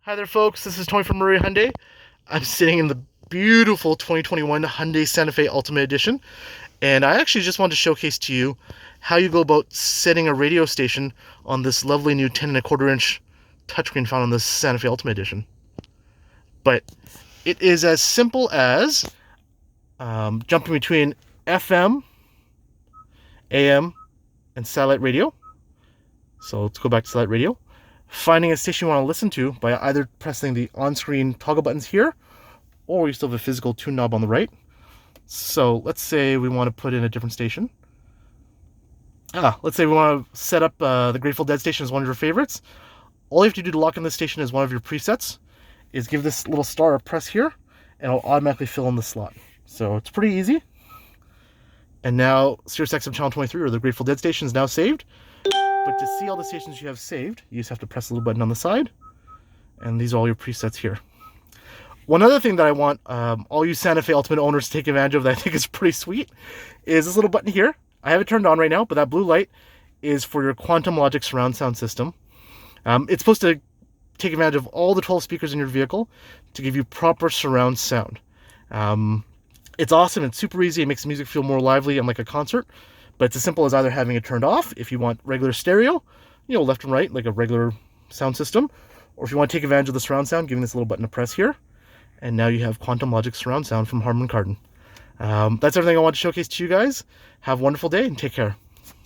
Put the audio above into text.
Hi there folks, this is Tony from Murray Hyundai. I'm sitting in the beautiful 2021 Hyundai Santa Fe Ultimate Edition, and I actually just wanted to showcase to you how you go about setting a radio station on this lovely new 10.25-inch touchscreen found on this Santa Fe Ultimate Edition. But it is as simple as jumping between FM, AM, and satellite radio. So let's go back to satellite radio. Finding a station you want to listen to by either pressing the on-screen toggle buttons here, or you still have a physical tune knob on the right. So let's say we want to put in a different station. Let's say we want to set up the Grateful Dead station as one of your favorites. All you have to do to lock in this station as one of your presets is give this little star a press here, and it'll automatically fill in the slot. So it's pretty easy. And now SiriusXM Channel 23 or the Grateful Dead station is now saved. But to see all the stations you have saved, you just have to press the little button on the side, and these are all your presets here. One other thing that I want all you Santa Fe Ultimate owners to take advantage of that I think is pretty sweet is this little button here. I have it turned on right now, but that blue light is for your Quantum Logic surround sound system. It's supposed to take advantage of all the 12 speakers in your vehicle to give you proper surround sound. It's awesome. It's super easy. It makes the music feel more lively and like a concert. But it's as simple as either having it turned off if you want regular stereo, left and right, like a regular sound system, or if you want to take advantage of the surround sound, giving this little button a press here, and now you have Quantum Logic surround sound from Harman Kardon. That's everything I want to showcase to you guys. Have a wonderful day and take care.